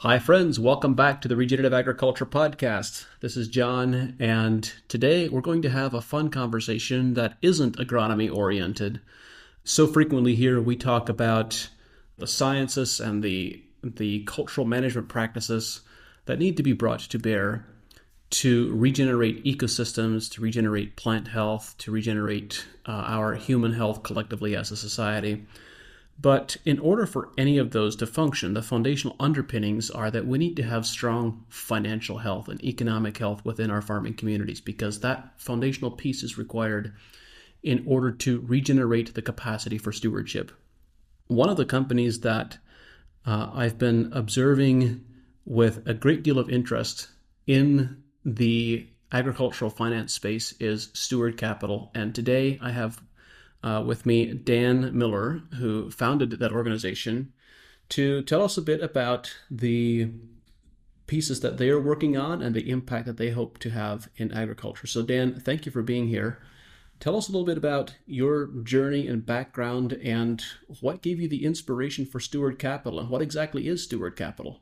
Hi, friends. Welcome back to the Regenerative Agriculture Podcast. This is John, and today we're going to have a fun conversation that isn't agronomy oriented. So frequently here we talk about the sciences and the cultural management practices that need to be brought to bear to regenerate ecosystems, to regenerate plant health, to regenerate our human health collectively as a society. But in order for any of those to function, the foundational underpinnings are that we need to have strong financial health and economic health within our farming communities, because that foundational piece is required in order to regenerate the capacity for stewardship. One of the companies that I've been observing with a great deal of interest in the agricultural finance space is Steward Capital. And today I have with me Dan Miller, who founded that organization, to tell us a bit about the pieces that they are working on and the impact that they hope to have in agriculture. So Dan, thank you for being here. Tell us a little bit about your journey and background and what gave you the inspiration for Steward Capital, and what exactly is Steward Capital?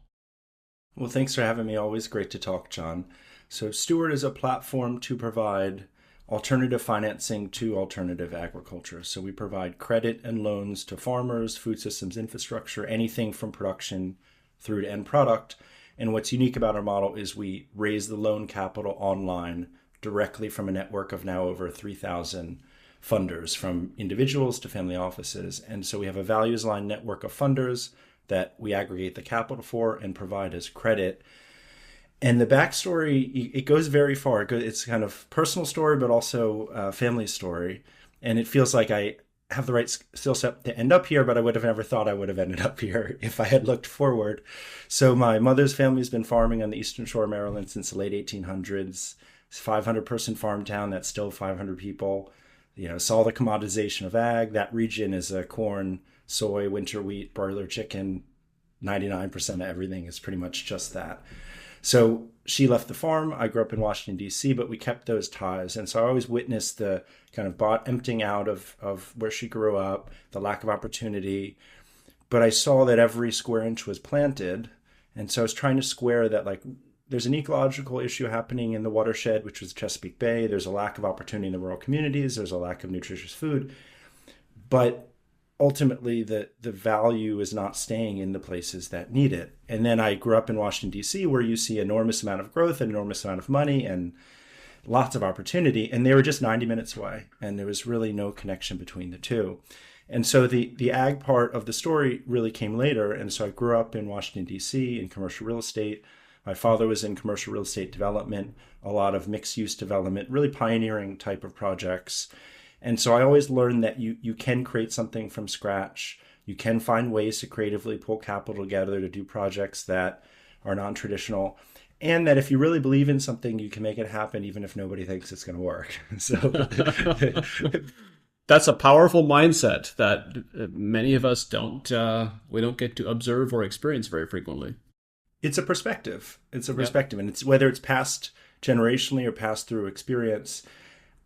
Well, thanks for having me. Always great to talk, John. So Steward is a platform to provide alternative financing to alternative agriculture. So we provide credit and loans to farmers, food systems infrastructure, anything from production through to end product. And what's unique about our model is we raise the loan capital online directly from a network of now over 3,000 funders, from individuals to family offices. And so we have a values aligned network of funders that we aggregate the capital for and provide as credit. And the backstory, it goes very far. It's kind of personal story, but also a family story. And it feels like I have the right skill set to end up here, but I would have never thought I would have ended up here if I had looked forward. So my mother's family has been farming on the Eastern Shore of Maryland since the late 1800s. It's a 500-person farm town that's still 500 people. Saw the commoditization of ag. That region is a corn, soy, winter wheat, broiler chicken. 99% of everything is pretty much just that. So she left the farm. I grew up in Washington, D.C., but we kept those ties. And so I always witnessed the kind of emptying out of where she grew up, the lack of opportunity. But I saw that every square inch was planted. And so I was trying to square that, like, there's an ecological issue happening in the watershed, which was Chesapeake Bay. There's a lack of opportunity in the rural communities. There's a lack of nutritious food. But ultimately, the value is not staying in the places that need it. And then I grew up in Washington, D.C., where you see enormous amount of growth, an enormous amount of money, and lots of opportunity. And they were just 90 minutes away. And there was really no connection between the two. And so the ag part of the story really came later. And so I grew up in Washington, D.C., in commercial real estate. My father was in commercial real estate development, a lot of mixed use development, really pioneering type of projects. And so I always learned that you can create something from scratch. You can find ways to creatively pull capital together to do projects that are non-traditional. And that if you really believe in something, you can make it happen even if nobody thinks it's going to work. So That's a powerful mindset that many of us don't get to observe or experience very frequently. It's a perspective. It's a perspective. Yep. And it's whether it's passed generationally or passed through experience.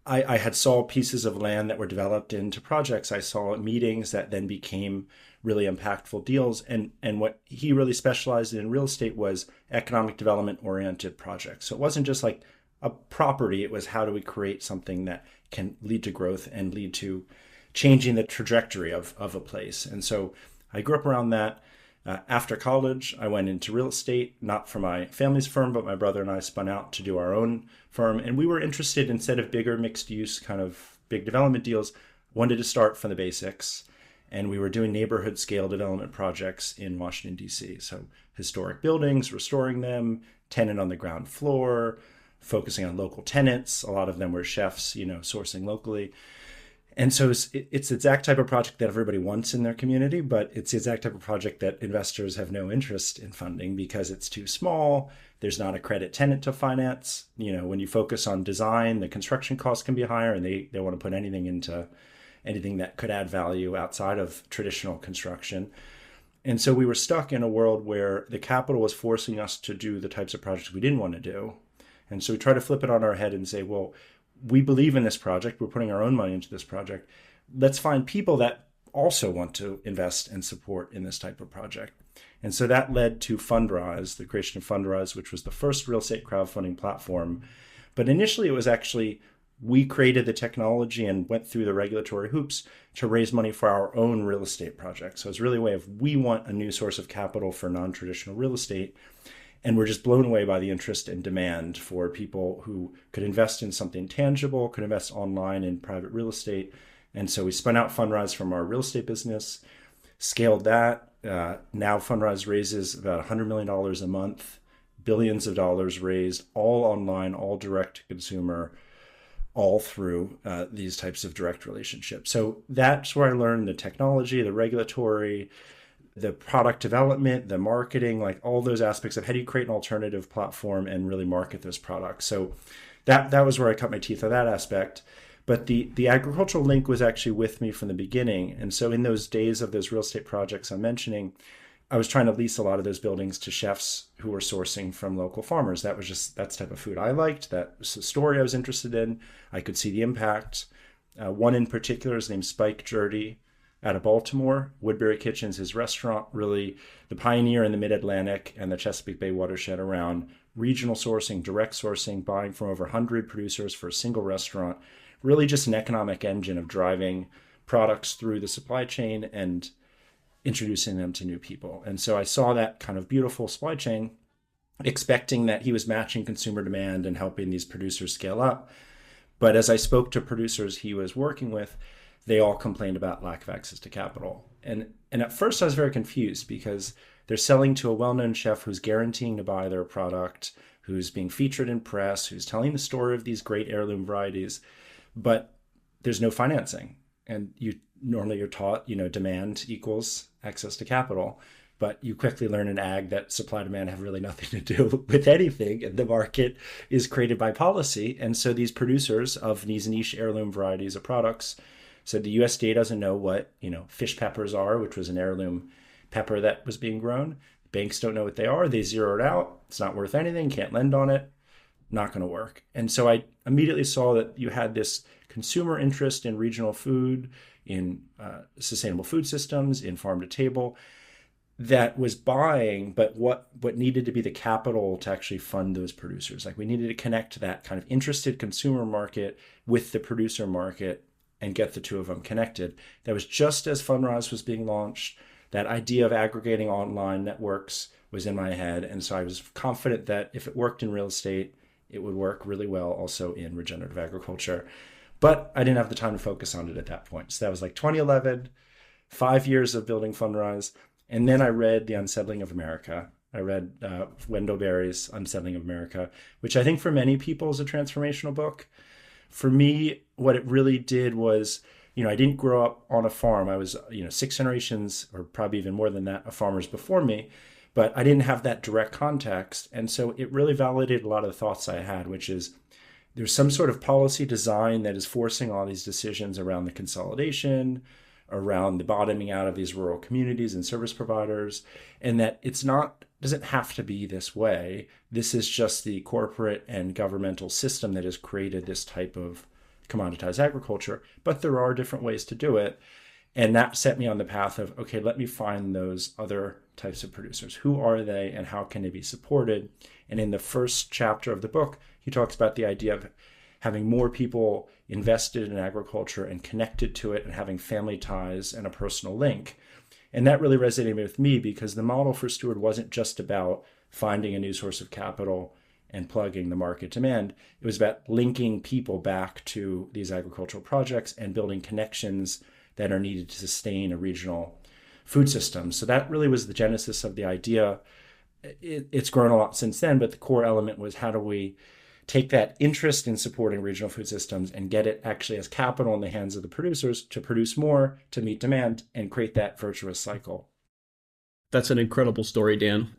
I had saw pieces of land that were developed into projects. I saw meetings that then became really impactful deals. And what he really specialized in real estate was economic development oriented projects. So it wasn't just like a property. It was, how do we create something that can lead to growth and lead to changing the trajectory of a place. And so I grew up around that. After college, I went into real estate, not for my family's firm, but my brother and I spun out to do our own firm. And we were interested, instead of bigger mixed use kind of big development deals, wanted to start from the basics. And we were doing neighborhood scale development projects in Washington, D.C. So historic buildings, restoring them, tenant on the ground floor, focusing on local tenants. A lot of them were chefs, sourcing locally. And so it's the exact type of project that everybody wants in their community, but it's the exact type of project that investors have no interest in funding because it's too small. There's not a credit tenant to finance. When you focus on design, the construction costs can be higher, and they want to put anything into anything that could add value outside of traditional construction. And so we were stuck in a world where the capital was forcing us to do the types of projects we didn't want to do. And so we try to flip it on our head and say, well, we believe in this project. We're putting our own money into this project. Let's find people that also want to invest and support in this type of project. And so that led to Fundrise, the creation of Fundrise, which was the first real estate crowdfunding platform. But initially, it was actually we created the technology and went through the regulatory hoops to raise money for our own real estate project. So it's really a way of we want a new source of capital for non-traditional real estate. And we're just blown away by the interest and demand for people who could invest in something tangible, could invest online in private real estate. And so we spun out Fundrise from our real estate business, scaled that. Now Fundrise raises about $100 million a month, billions of dollars raised, all online, all direct to consumer, all through these types of direct relationships. So that's where I learned the technology, the regulatory, the product development, the marketing, like all those aspects of how do you create an alternative platform and really market those products. So that was where I cut my teeth on that aspect. But the agricultural link was actually with me from the beginning. And so in those days of those real estate projects I'm mentioning, I was trying to lease a lot of those buildings to chefs who were sourcing from local farmers. That's the type of food I liked. That was the story I was interested in. I could see the impact. One in particular is named Spike Jerdy out of Baltimore. Woodbury Kitchen's his restaurant, really the pioneer in the Mid-Atlantic and the Chesapeake Bay watershed around regional sourcing, direct sourcing, buying from over 100 producers for a single restaurant. Really just an economic engine of driving products through the supply chain and introducing them to new people. And so I saw that kind of beautiful supply chain, expecting that he was matching consumer demand and helping these producers scale up. But as I spoke to producers he was working with, they all complained about lack of access to capital. And at first I was very confused because they're selling to a well-known chef who's guaranteeing to buy their product, who's being featured in press, who's telling the story of these great heirloom varieties, but there's no financing. And you're taught, demand equals access to capital, but you quickly learn in ag that supply and demand have really nothing to do with anything. And the market is created by policy. And so these producers of these niche heirloom varieties of products said the USDA doesn't know what, fish peppers are, which was an heirloom pepper that was being grown. Banks don't know what they are. They zero it out. It's not worth anything. Can't lend on it. Not going to work. And so I immediately saw that you had this consumer interest in regional food, in sustainable food systems, in farm to table, that was buying, but what needed to be the capital to actually fund those producers. Like we needed to connect that kind of interested consumer market with the producer market and get the two of them connected. That was just as Fundrise was being launched. That idea of aggregating online networks was in my head. And so I was confident that if it worked in real estate, it would work really well also in regenerative agriculture. But I didn't have the time to focus on it at that point. So that was like 2011, 5 years of building Fundrise. And then I read The Unsettling of America. I read Wendell Berry's Unsettling of America, which I think for many people is a transformational book. For me, what it really did was, I didn't grow up on a farm. I was, 6 generations or probably even more than that of farmers before me, but I didn't have that direct context. And so it really validated a lot of the thoughts I had, which is there's some sort of policy design that is forcing all these decisions around the consolidation, around the bottoming out of these rural communities and service providers, and that doesn't have to be this way. This is just the corporate and governmental system that has created this type of commoditized agriculture, but there are different ways to do it. And that set me on the path of, okay, let me find those other types of producers. Who are they and how can they be supported? And in the first chapter of the book, he talks about the idea of having more people invested in agriculture and connected to it and having family ties and a personal link. And that really resonated with me because the model for Steward wasn't just about finding a new source of capital and plugging the market demand. It was about linking people back to these agricultural projects and building connections that are needed to sustain a regional food system. So that really was the genesis of the idea. It's grown a lot since then, but the core element was how do we take that interest in supporting regional food systems and get it actually as capital in the hands of the producers to produce more, to meet demand, and create that virtuous cycle. That's an incredible story, Dan.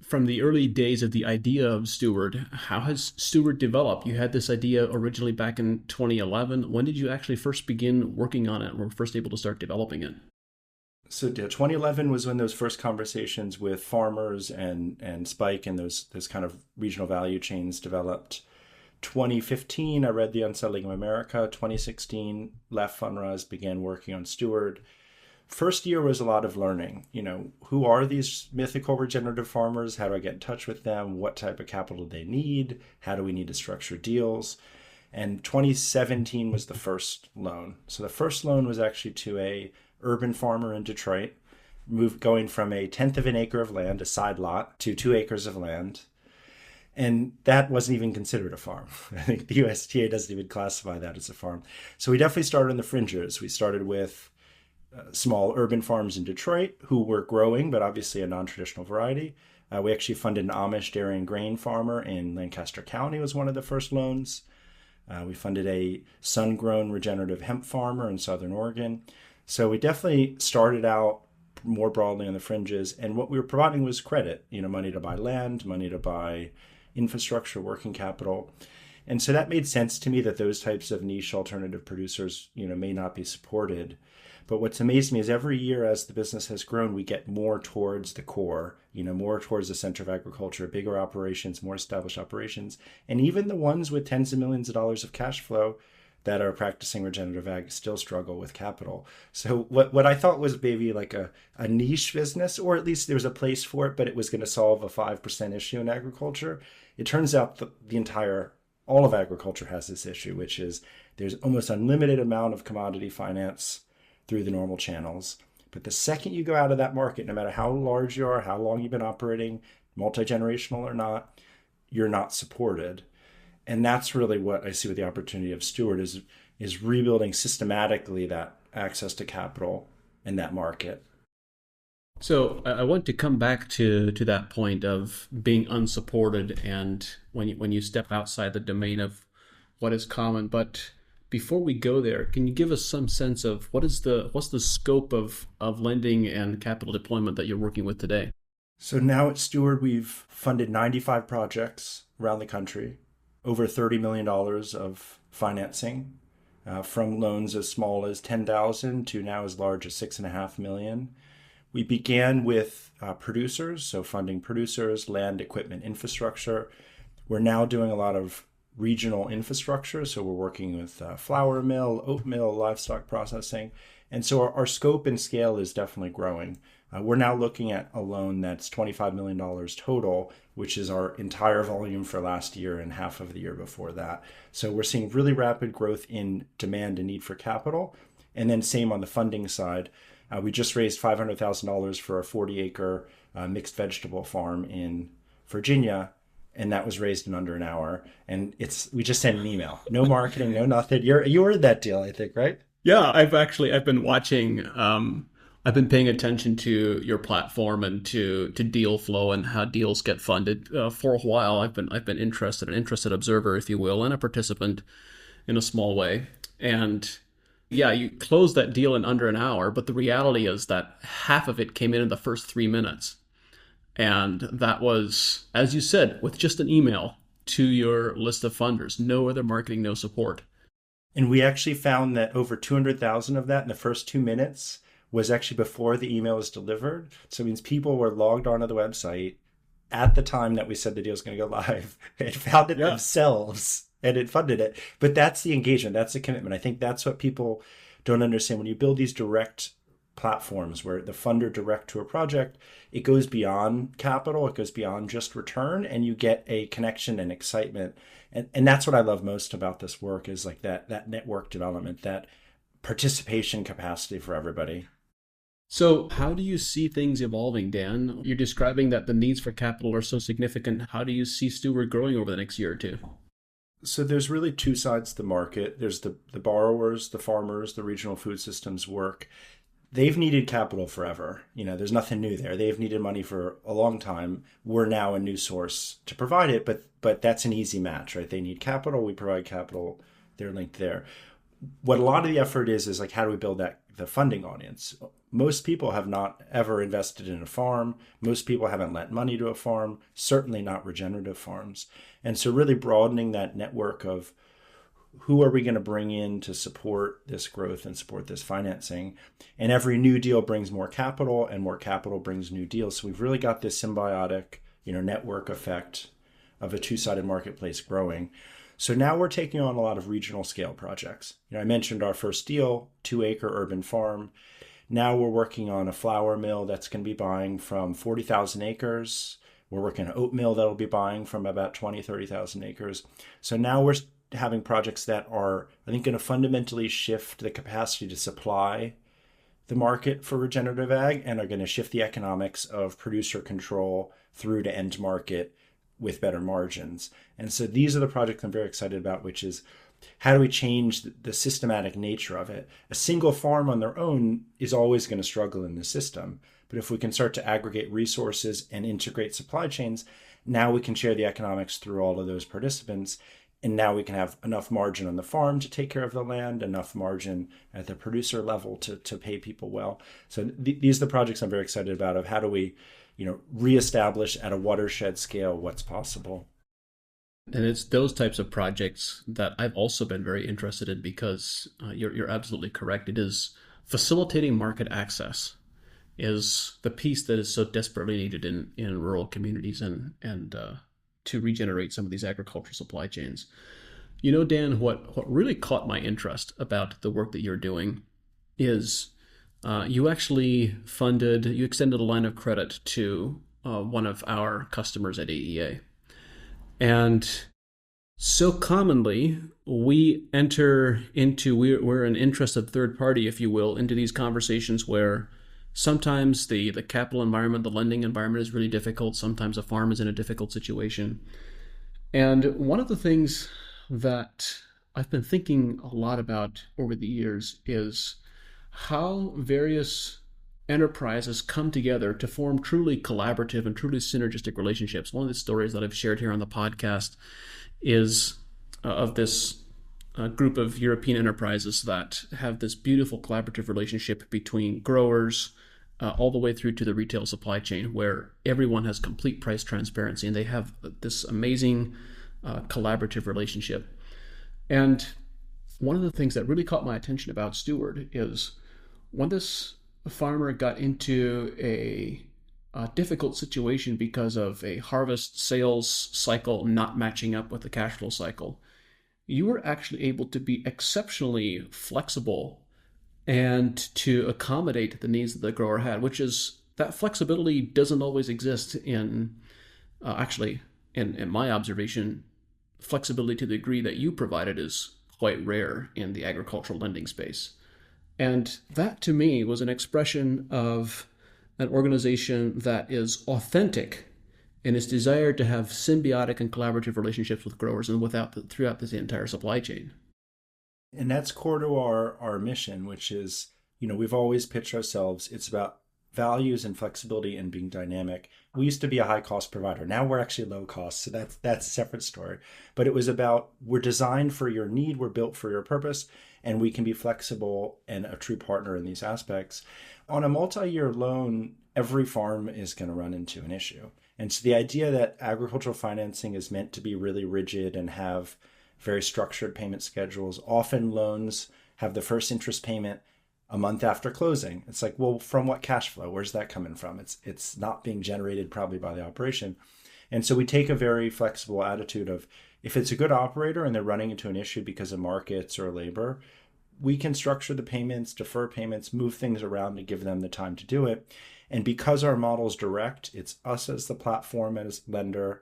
From the early days of the idea of Steward, how has Steward developed? You had this idea originally back in 2011. When did you actually first begin working on it and were first able to start developing it? So 2011 was when those first conversations with farmers and Spike and those kind of regional value chains developed. 2015, I read The Unsettling of America. 2016, left Fundrise, began working on Steward. First year was a lot of learning. Who are these mythical regenerative farmers? How do I get in touch with them? What type of capital do they need? How do we need to structure deals? And 2017 was the first loan. So the first loan was actually to a urban farmer in Detroit, going from a tenth of an acre of land, a side lot, to 2 acres of land. And that wasn't even considered a farm. I think the USDA doesn't even classify that as a farm. So we definitely started on the fringes. We started with small urban farms in Detroit who were growing, but obviously a non-traditional variety. We actually funded an Amish dairy and grain farmer in Lancaster County was one of the first loans. We funded a sun-grown regenerative hemp farmer in Southern Oregon. So we definitely started out more broadly on the fringes. And what we were providing was credit, money to buy land, money to buy infrastructure, working capital. And so that made sense to me that those types of niche alternative producers, may not be supported. But what's amazed me is every year as the business has grown, we get more towards the core, more towards the center of agriculture, bigger operations, more established operations. And even the ones with tens of millions of dollars of cash flow that are practicing regenerative ag still struggle with capital. So what I thought was maybe like a niche business, or at least there was a place for it, but it was going to solve a 5% issue in agriculture. It turns out all of agriculture has this issue, which is there's almost unlimited amount of commodity finance through the normal channels. But the second you go out of that market, no matter how large you are, how long you've been operating, multi-generational or not, you're not supported. And that's really what I see with the opportunity of Steward is rebuilding systematically that access to capital in that market. So I want to come back to that point of being unsupported and when you step outside the domain of what is common. But before we go there, can you give us some sense of what's the scope of lending and capital deployment that you're working with today? So now at Steward, we've funded 95 projects around the country, over $30 million of financing, from loans as small as $10,000 to now as large as $6.5 million. We began with producers, so funding producers, land, equipment, infrastructure. We're now doing a lot of regional infrastructure, so we're working with flour mill, oat mill, livestock processing. And so our scope and scale is definitely growing. We're now looking at a loan that's $25 million total, which is our entire volume for last year and half of the year before that. So we're seeing really rapid growth in demand and need for capital. And then same on the funding side. We just raised $500,000 for a 40-acre mixed vegetable farm in Virginia, and that was raised in under an hour. And we just sent an email, no marketing, no nothing. You were in that deal, I think, right? Yeah, I've been watching. I've been paying attention to your platform and to deal flow and how deals get funded for a while. I've been an interested observer, if you will, and a participant in a small way. And yeah, you closed that deal in under an hour, but the reality is that half of it came in the first 3 minutes. And that was, as you said, with just an email to your list of funders, no other marketing, no support. And we actually found that over 200,000 of that in the first 2 minutes was actually before the email was delivered. So it means people were logged onto the website at the time that we said the deal was going to go live and found it themselves and it funded it. But that's the engagement. That's the commitment. I think that's what people don't understand. When you build these direct platforms where the funder direct to a project, it goes beyond capital, it goes beyond just return, and you get a connection and excitement. And that's what I love most about this work is like that network development, that participation capacity for everybody. So how do you see things evolving, Dan? You're describing that the needs for capital are so significant. How do you see Steward growing over the next year or two? So there's really two sides to the market. There's the borrowers, the farmers, the regional food systems work. They've needed capital forever. There's nothing new there. They've needed money for a long time. We're now a new source to provide it, but that's an easy match, right? They need capital. We provide capital. They're linked there. What a lot of the effort is like, how do we build the funding audience? Most people have not ever invested in a farm. Most people haven't lent money to a farm, certainly not regenerative farms. And so really broadening that network of who are we going to bring in to support this growth and support this financing? And every new deal brings more capital, and more capital brings new deals. So we've really got this symbiotic, network effect of a two-sided marketplace growing. So now we're taking on a lot of regional scale projects. I mentioned our first deal, 2-acre urban farm. Now we're working on a flour mill that's going to be buying from 40,000 acres. We're working on an oat mill that'll be buying from about 20, 30,000 acres. So now we're having projects that are, I think, going to fundamentally shift the capacity to supply the market for regenerative ag and are going to shift the economics of producer control through to end market with better margins. And so these are the projects I'm very excited about, which is how do we change the systematic nature of it? A single farm on their own is always going to struggle in the system. But if we can start to aggregate resources and integrate supply chains, now we can share the economics through all of those participants. And now we can have enough margin on the farm to take care of the land, enough margin at the producer level to pay people well. So these are the projects I'm very excited about of how do we, reestablish at a watershed scale what's possible. And it's those types of projects that I've also been very interested in because you're absolutely correct. It is facilitating market access is the piece that is so desperately needed in rural communities and to regenerate some of these agricultural supply chains. Dan, what really caught my interest about the work that you're doing is you actually you extended a line of credit to one of our customers at AEA. And so commonly, we're an interested third party, if you will, into these conversations where sometimes the capital environment, the lending environment is really difficult. Sometimes a farm is in a difficult situation. And one of the things that I've been thinking a lot about over the years is how various enterprises come together to form truly collaborative and truly synergistic relationships. One of the stories that I've shared here on the podcast is of this group of European enterprises that have this beautiful collaborative relationship between growers all the way through to the retail supply chain, where everyone has complete price transparency and they have this amazing collaborative relationship. And one of the things that really caught my attention about Steward is when this farmer got into a difficult situation because of a harvest sales cycle not matching up with the cash flow cycle, you were actually able to be exceptionally flexible and to accommodate the needs that the grower had, which is that flexibility doesn't always exist in my observation, flexibility to the degree that you provided is quite rare in the agricultural lending space. And that to me was an expression of an organization that is authentic in its desire to have symbiotic and collaborative relationships with growers and throughout this entire supply chain. And that's core to our mission, which is, we've always pitched ourselves. It's about values and flexibility and being dynamic. We used to be a high cost provider. Now we're actually low cost. So that's a separate story. But it was about, we're designed for your need. We're built for your purpose. And we can be flexible and a true partner in these aspects. On a multi-year loan, every farm is going to run into an issue. And so the idea that agricultural financing is meant to be really rigid and have very structured payment schedules. Often loans have the first interest payment a month after closing. It's like, well, from what cash flow? Where's that coming from? It's not being generated probably by the operation. And so we take a very flexible attitude of, if it's a good operator and they're running into an issue because of markets or labor, we can structure the payments, defer payments, move things around to give them the time to do it. And because our model is direct, it's us as the platform, as lender,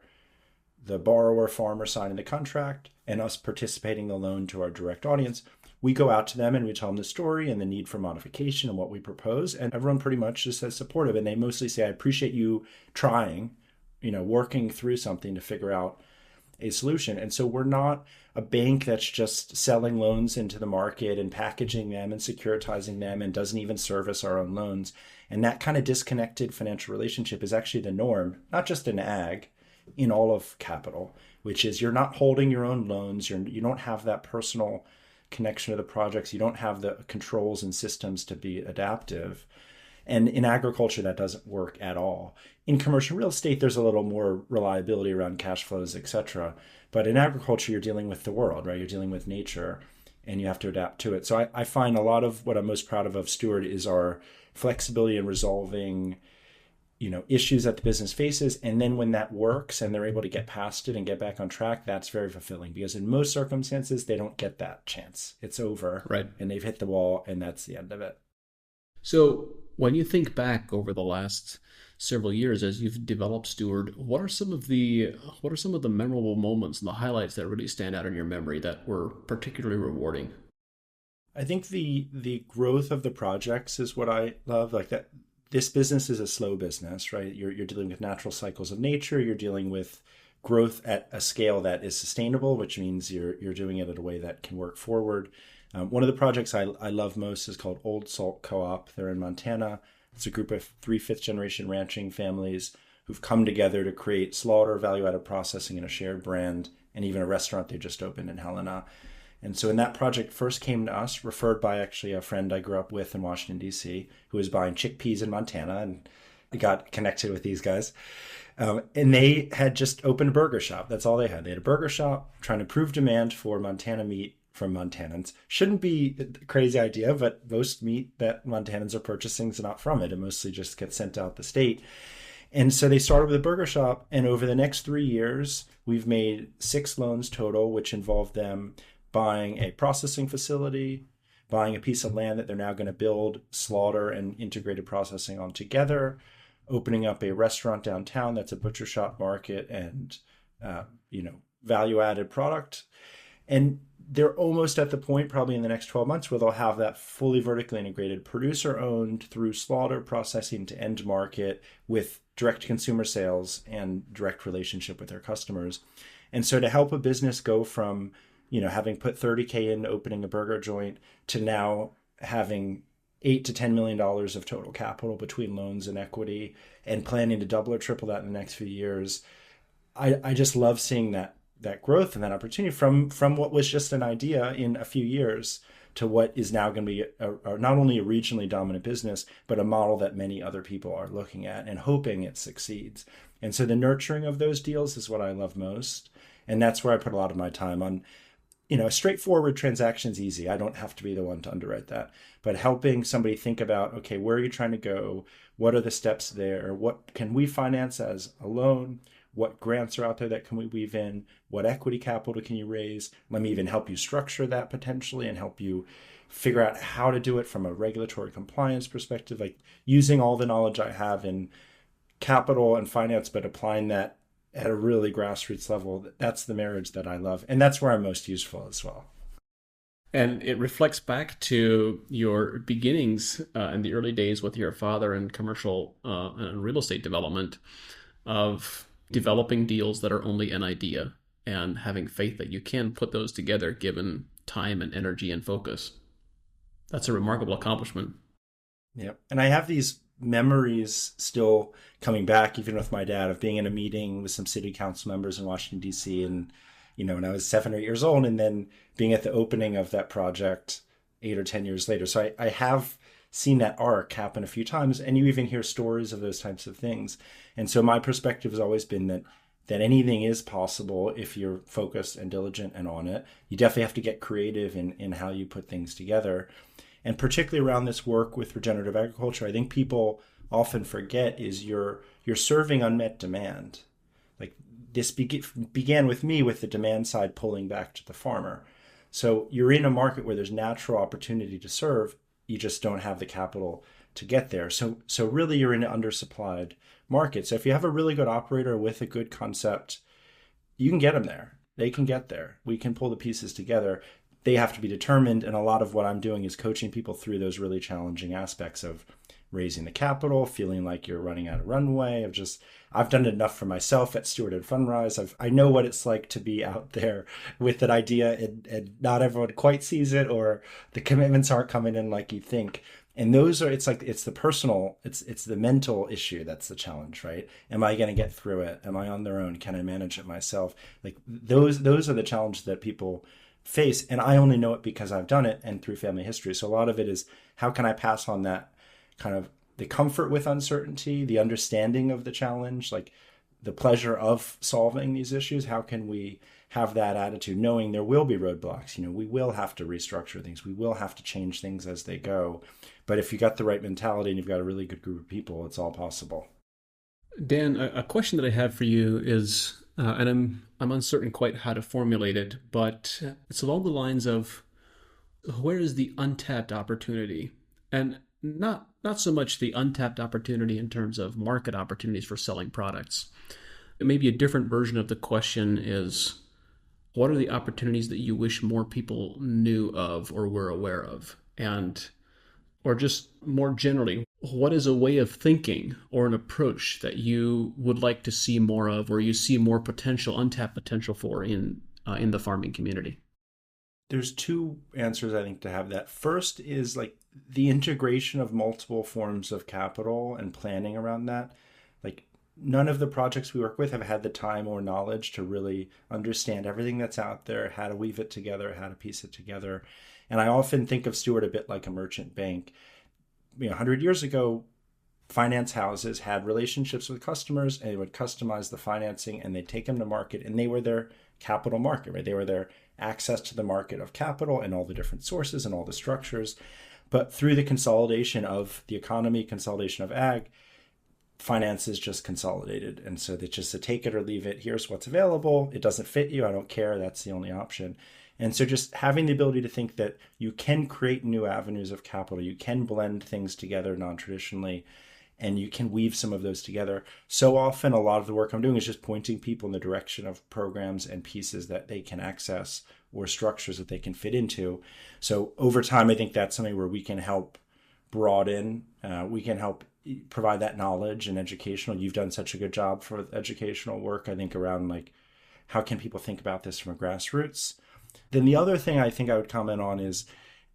the borrower, farmer signing the contract, and us participating the loan to our direct audience. We go out to them and we tell them the story and the need for modification and what we propose. And everyone pretty much just says supportive. And they mostly say, I appreciate you trying, working through something to figure out a solution. And so we're not a bank that's just selling loans into the market and packaging them and securitizing them and doesn't even service our own loans. And that kind of disconnected financial relationship is actually the norm, not just in ag, in all of capital, which is you're not holding your own loans. You don't have that personal connection to the projects. You don't have the controls and systems to be adaptive. And in agriculture, that doesn't work at all. In commercial real estate, there's a little more reliability around cash flows, et cetera. But in agriculture, you're dealing with the world, right? You're dealing with nature and you have to adapt to it. So I find a lot of what I'm most proud of Steward is our flexibility in resolving issues that the business faces. And then when that works and they're able to get past it and get back on track, that's very fulfilling, because in most circumstances, they don't get that chance. It's over, right? And they've hit the wall and that's the end of it. So, when you think back over the last several years as you've developed Steward, what are some of the memorable moments and the highlights that really stand out in your memory that were particularly rewarding? I think the growth of the projects is what I love. Like that, this business is a slow business, right? You're dealing with natural cycles of nature. You're dealing with growth at a scale that is sustainable, which means you're doing it in a way that can work forward. One of the projects I love most is called Old Salt Co-op. They're in Montana. It's a group of three fifth generation ranching families who've come together to create slaughter, value added processing, and a shared brand, and even a restaurant they just opened in Helena. And so when that project first came to us, referred by actually a friend I grew up with in Washington, D.C., who was buying chickpeas in Montana, and I got connected with these guys. And they had just opened a burger shop. That's all they had. They had a burger shop trying to prove demand for Montana meat from Montanans. Shouldn't be a crazy idea, but most meat that Montanans are purchasing is not from it. It mostly just gets sent out the state. And so they started with a burger shop. And over the next 3 years, we've made 6 loans total, which involved them buying a processing facility, buying a piece of land that they're now going to build slaughter and integrated processing on together, opening up a restaurant downtown that's a butcher shop, market, and value added product. And they're almost at the point, probably in the next 12 months, where they'll have that fully vertically integrated, producer owned through slaughter processing to end market with direct consumer sales and direct relationship with their customers. And so to help a business go from having put 30K into opening a burger joint to now having $8 to $10 million of total capital between loans and equity and planning to double or triple that in the next few years. I just love seeing that growth and that opportunity from what was just an idea in a few years to what is now going to be not only a regionally dominant business, but a model that many other people are looking at and hoping it succeeds. And so the nurturing of those deals is what I love most. And that's where I put a lot of my time on. A straightforward transaction is easy. I don't have to be the one to underwrite that. But helping somebody think about, okay, where are you trying to go? What are the steps there? What can we finance as a loan? What grants are out there that can we weave in? What equity capital can you raise? Let me even help you structure that potentially and help you figure out how to do it from a regulatory compliance perspective, like using all the knowledge I have in capital and finance, but applying that at a really grassroots level. That's the marriage that I love. And that's where I'm most useful as well. And it reflects back to your beginnings in the early days with your father in commercial and real estate development of developing deals that are only an idea and having faith that you can put those together given time and energy and focus. That's a remarkable accomplishment. Yeah. And I have these memories still coming back, even with my dad, of being in a meeting with some city council members in Washington, D.C. And, when I was 7 or 8 years old, and then being at the opening of that project 8 or 10 years later. So I have seen that arc happen a few times, and you even hear stories of those types of things. And so my perspective has always been that anything is possible if you're focused and diligent and on it. You definitely have to get creative in how you put things together. And particularly around this work with regenerative agriculture, I think people often forget is you're serving unmet demand. Like this began with me with the demand side pulling back to the farmer. So you're in a market where there's natural opportunity to serve. You just don't have the capital to get there. So really you're in an undersupplied market. So if you have a really good operator with a good concept, you can get them there. They can get there. We can pull the pieces together. They have to be determined. And a lot of what I'm doing is coaching people through those really challenging aspects of raising the capital, feeling like you're running out of runway, I've done enough for myself at Steward and Fundrise. I know what it's like to be out there with an idea and not everyone quite sees it, or the commitments aren't coming in like you think. And those are, it's the personal, it's the mental issue that's the challenge, right? Am I going to get through it? Am I on their own? Can I manage it myself? Like those are the challenges that people face. And I only know it because I've done it and through family history. So a lot of it is, how can I pass on that kind of the comfort with uncertainty, the understanding of the challenge, like the pleasure of solving these issues? How can we have that attitude, knowing there will be roadblocks? We will have to restructure things. We will have to change things as they go. But if you got the right mentality and you've got a really good group of people, it's all possible. Dan, a question that I have for you is, and I'm uncertain quite how to formulate it, but it's along the lines of, where is the untapped opportunity? And not so much the untapped opportunity in terms of market opportunities for selling products. Maybe a different version of the question is, what are the opportunities that you wish more people knew of or were aware of? And or just more generally, what is a way of thinking or an approach that you would like to see more of, or you see more potential, untapped potential for in the farming community? There's two answers I think to have that. First is like the integration of multiple forms of capital and planning around that. Like none of the projects we work with have had the time or knowledge to really understand everything that's out there, how to weave it together, how to piece it together. And I often think of Steward a bit like a merchant bank. 100 years ago, finance houses had relationships with customers and they would customize the financing and they'd take them to market, and they were their capital market, right? They were their access to the market of capital and all the different sources and all the structures. But through the consolidation of the economy, consolidation of ag, finance is just consolidated. And so it's just a take it or leave it. Here's what's available. It doesn't fit you. I don't care. That's the only option. And so just having the ability to think that you can create new avenues of capital, you can blend things together non-traditionally, and you can weave some of those together. So often a lot of the work I'm doing is just pointing people in the direction of programs and pieces that they can access or structures that they can fit into. So over time, I think that's something where we can help broaden, we can help provide that knowledge and educational. You've done such a good job for educational work, I think, around like, how can people think about this from a grassroots? Then the other thing I think I would comment on is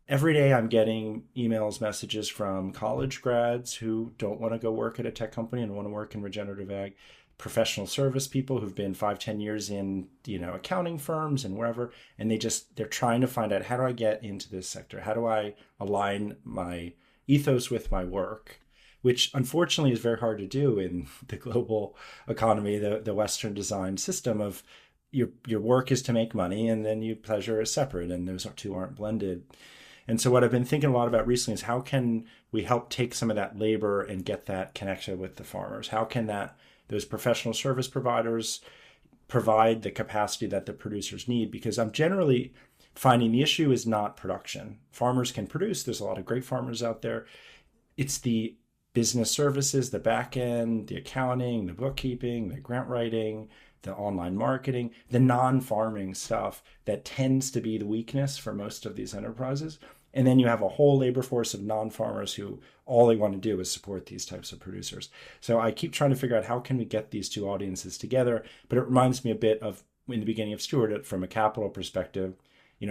every day I'm getting emails, messages from college grads who don't want to go work at a tech company and want to work in regenerative ag, professional service people who've been 5-10 years in, accounting firms and wherever, and they're trying to find out, how do I get into this sector? How do I align my ethos with my work? Which unfortunately is very hard to do in the global economy, the Western design system of your work is to make money and then your pleasure is separate, and those two aren't blended. And so what I've been thinking a lot about recently is how can we help take some of that labor and get that connection with the farmers? How can those professional service providers provide the capacity that the producers need? Because I'm generally finding the issue is not production. Farmers can produce. There's a lot of great farmers out there. It's the business services, the back end, the accounting, the bookkeeping, the grant writing, the online marketing, the non-farming stuff that tends to be the weakness for most of these enterprises. And then you have a whole labor force of non-farmers who all they want to do is support these types of producers. So I keep trying to figure out how can we get these two audiences together. But it reminds me a bit of in the beginning of Steward from a capital perspective.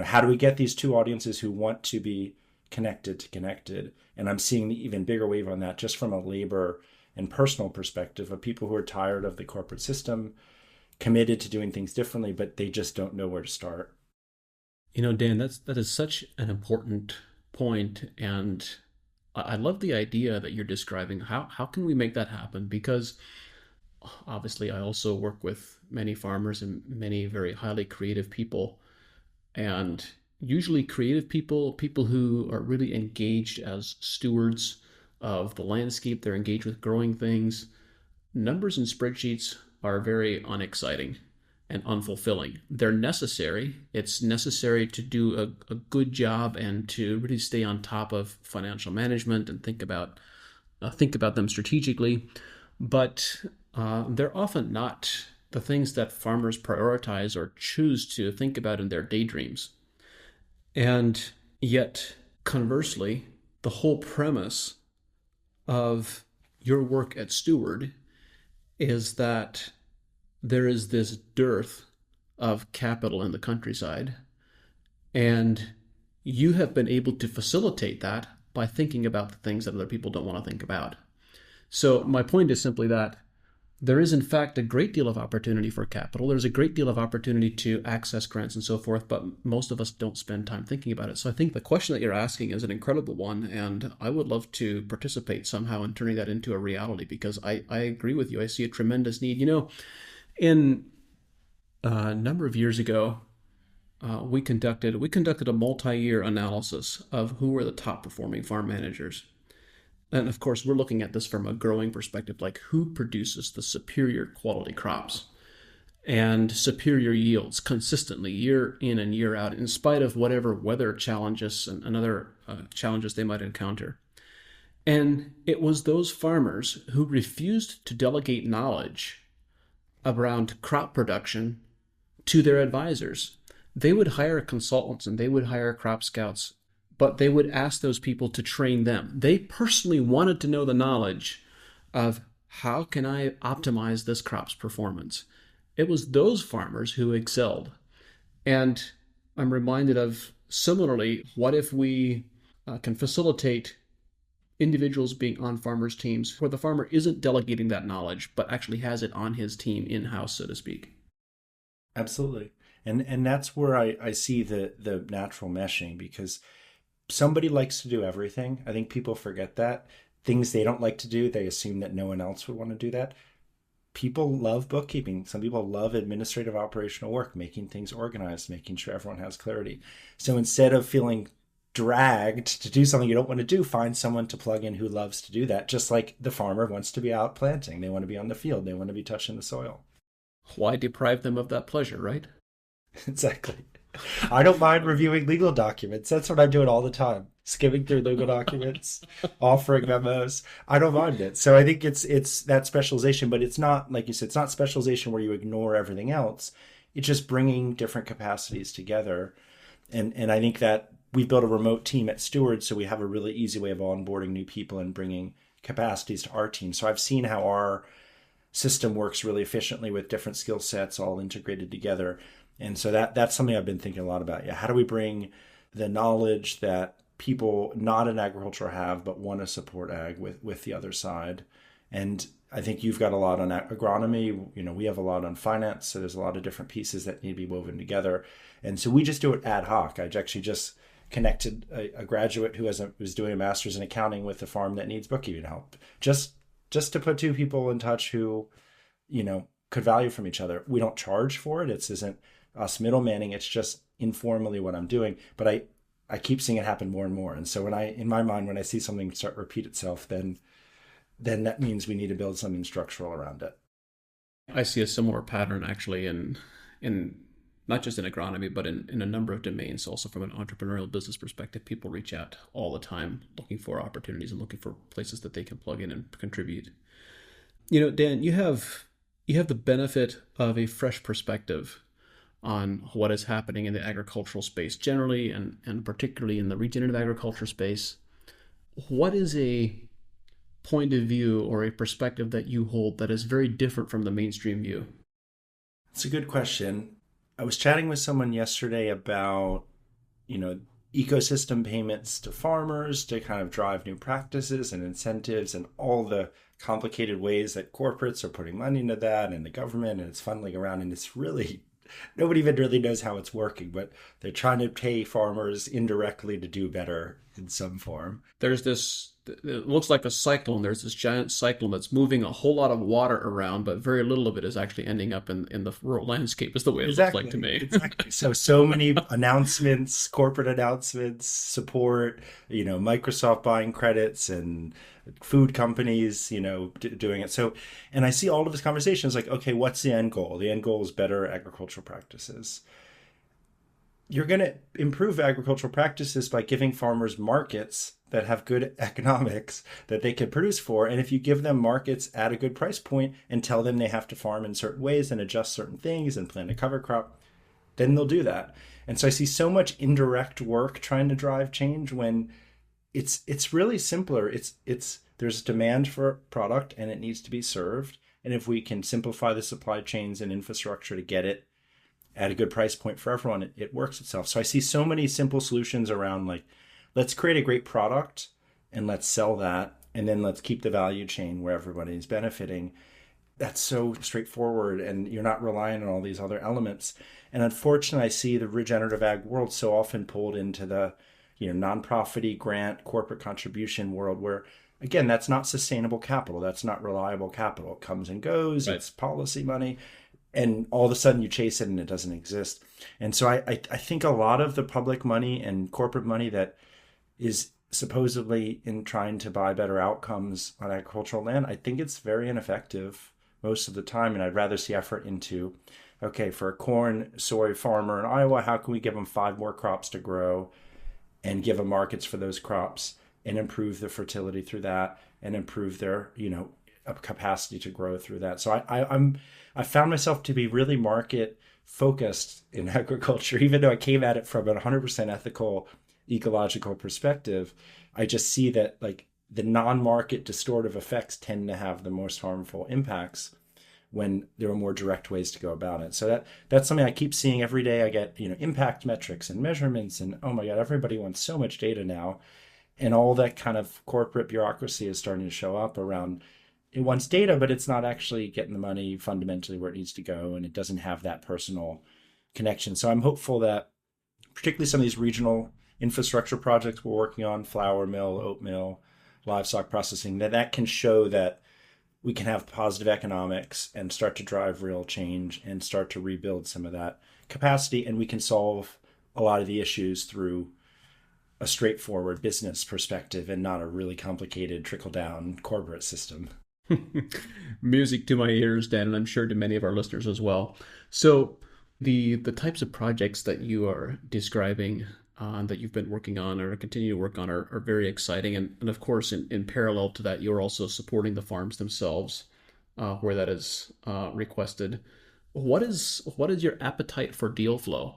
How do we get these two audiences who want to be connected to connected? And I'm seeing the even bigger wave on that just from a labor and personal perspective of people who are tired of the corporate system, committed to doing things differently, but they just don't know where to start. Dan, that is such an important point, and I love the idea that you're describing. How can we make that happen? Because obviously I also work with many farmers and many very highly creative people, and usually creative people who are really engaged as stewards of the landscape. They're engaged with growing things. Numbers and spreadsheets are very unexciting and unfulfilling. They're necessary. It's necessary to do a good job and to really stay on top of financial management and think about them strategically. But they're often not the things that farmers prioritize or choose to think about in their daydreams. And yet, conversely, the whole premise of your work at Steward is that there is this dearth of capital in the countryside, and you have been able to facilitate that by thinking about the things that other people don't want to think about. So my point is simply that there is in fact a great deal of opportunity for capital. There's a great deal of opportunity to access grants and so forth, but most of us don't spend time thinking about it. So I think the question that you're asking is an incredible one, and I would love to participate somehow in turning that into a reality, because I agree with you. I see a tremendous need. In a number of years ago, we conducted a multi-year analysis of who were the top performing farm managers. And of course, we're looking at this from a growing perspective, like who produces the superior quality crops and superior yields consistently year in and year out, in spite of whatever weather challenges and other challenges they might encounter. And it was those farmers who refused to delegate knowledge around crop production to their advisors. They would hire consultants and they would hire crop scouts, but they would ask those people to train them. They personally wanted to know the knowledge of how can I optimize this crop's performance. It was those farmers who excelled. And I'm reminded of, similarly, what if we can facilitate individuals being on farmers' teams where the farmer isn't delegating that knowledge, but actually has it on his team in-house, so to speak. Absolutely. And that's where I see the natural meshing, because somebody likes to do everything. I think people forget that. Things they don't like to do, they assume that no one else would want to do that. People love bookkeeping. Some people love administrative operational work, making things organized, making sure everyone has clarity. So instead of feeling dragged to do something you don't want to do, find someone to plug in who loves to do that. Just like the farmer wants to be out planting. They want to be on the field. They want to be touching the soil. Why deprive them of that pleasure, right? Exactly. I don't mind reviewing legal documents. That's what I'm doing all the time. Skimming through legal documents, offering memos. I don't mind it. So I think it's that specialization, but it's not, like you said, it's not specialization where you ignore everything else. It's just bringing different capacities together. And I think that we've built a remote team at Steward, so we have a really easy way of onboarding new people and bringing capacities to our team. So I've seen how our system works really efficiently with different skill sets all integrated together. And so that's something I've been thinking a lot about. Yeah, how do we bring the knowledge that people not in agriculture have but want to support ag with the other side? And I think you've got a lot on agronomy. We have a lot on finance. So there's a lot of different pieces that need to be woven together. And so we just do it ad hoc. I actually just connected a graduate who's doing a master's in accounting with a farm that needs bookkeeping help. Just to put two people in touch who, could value from each other. We don't charge for it. It isn't us middlemaning. It's just informally what I'm doing. But I keep seeing it happen more and more. And so in my mind, when I see something start to repeat itself, then that means we need to build something structural around it. I see a similar pattern actually in not just in agronomy, but in a number of domains. Also from an entrepreneurial business perspective, people reach out all the time looking for opportunities and looking for places that they can plug in and contribute. Dan, you have the benefit of a fresh perspective on what is happening in the agricultural space generally, and particularly in the regenerative agriculture space. What is a point of view or a perspective that you hold that is very different from the mainstream view? It's a good question. I was chatting with someone yesterday about, ecosystem payments to farmers to kind of drive new practices and incentives and all the complicated ways that corporates are putting money into that and the government, and it's funneling around, and it's really, nobody even really knows how it's working, but they're trying to pay farmers indirectly to do better in some form. There's this, it looks like a cyclone. There's this giant cyclone that's moving a whole lot of water around, but very little of it is actually ending up in the rural landscape, is the way it looks like to me. Exactly. So many announcements, corporate announcements, support, Microsoft buying credits and food companies, doing it. So, and I see all of this conversations like, okay, what's the end goal? The end goal is better agricultural practices. You're going to improve agricultural practices by giving farmers markets that have good economics that they can produce for. And if you give them markets at a good price point and tell them they have to farm in certain ways and adjust certain things and plant a cover crop, then they'll do that. And so I see so much indirect work trying to drive change when it's really simpler. It's there's demand for a product and it needs to be served. And if we can simplify the supply chains and infrastructure to get it at a good price point for everyone, it works itself. So I see so many simple solutions around, like, let's create a great product and let's sell that. And then let's keep the value chain where everybody's benefiting. That's so straightforward, and you're not relying on all these other elements. And unfortunately, I see the regenerative ag world so often pulled into the nonprofit grant, corporate contribution world where, again, that's not sustainable capital. That's not reliable capital. It comes and goes. Right. It's policy money. And all of a sudden you chase it and it doesn't exist. And so I think a lot of the public money and corporate money that is supposedly in trying to buy better outcomes on agricultural land, I think it's very ineffective most of the time. And I'd rather see effort into, okay, for a corn, soy farmer in Iowa, how can we give them 5 more crops to grow and give them markets for those crops and improve the fertility through that and improve their, capacity to grow through that. So I found myself to be really market focused in agriculture, even though I came at it from a 100% ethical, ecological perspective. I just see that like the non-market distortive effects tend to have the most harmful impacts when there are more direct ways to go about it. So that's something I keep seeing every day. I get, impact metrics and measurements, and oh my God, everybody wants so much data now. And all that kind of corporate bureaucracy is starting to show up around it wants data, but it's not actually getting the money fundamentally where it needs to go. And it doesn't have that personal connection. So I'm hopeful that particularly some of these regional infrastructure projects we're working on, flour mill, oat mill, livestock processing, that can show that we can have positive economics and start to drive real change and start to rebuild some of that capacity. And we can solve a lot of the issues through a straightforward business perspective and not a really complicated trickle-down corporate system. Music to my ears, Dan, and I'm sure to many of our listeners as well. So the types of projects that you are describing that you've been working on or continue to work on are very exciting. And of course, in parallel to that, you're also supporting the farms themselves where that is requested. What is your appetite for deal flow?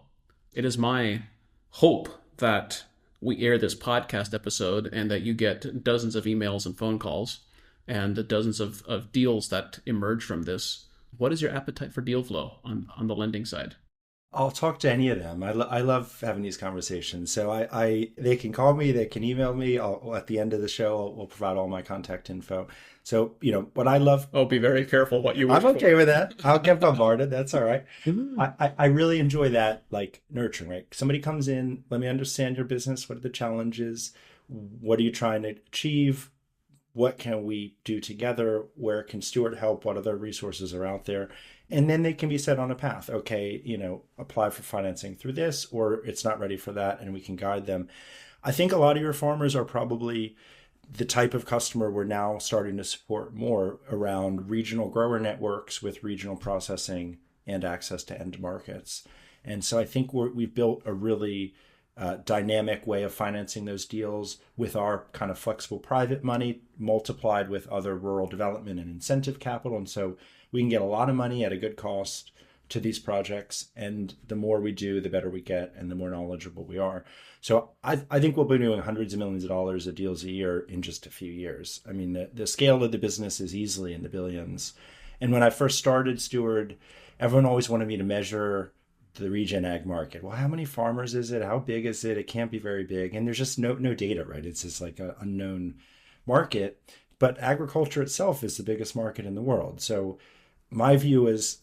It is my hope that we air this podcast episode and that you get dozens of emails and phone calls and dozens of deals that emerge from this. What is your appetite for deal flow on the lending side? I'll talk to any of them. I love having these conversations. So they can call me, they can email me. At the end of the show, we'll provide all my contact info. So, what I love. Oh, be very careful what you wish I'm okay for. with that. I'll get bombarded. That's all right. I really enjoy that, like nurturing, right? Somebody comes in, let me understand your business. What are the challenges? What are you trying to achieve? What can we do together? Where can Steward help? What other resources are out there? And then they can be set on a path. Okay, apply for financing through this, or it's not ready for that, and we can guide them. I think a lot of your farmers are probably the type of customer we're now starting to support more around regional grower networks with regional processing and access to end markets. And so I think we've built a really dynamic way of financing those deals with our kind of flexible private money multiplied with other rural development and incentive capital. And so we can get a lot of money at a good cost to these projects. And the more we do, the better we get and the more knowledgeable we are. So I think we'll be doing hundreds of millions of dollars of deals a year in just a few years. I mean, the scale of the business is easily in the billions. And when I first started Steward, everyone always wanted me to measure the regen ag market. Well, how many farmers is it? How big is it? It can't be very big. And there's just no data, right? It's just like an unknown market. But agriculture itself is the biggest market in the world. So my view is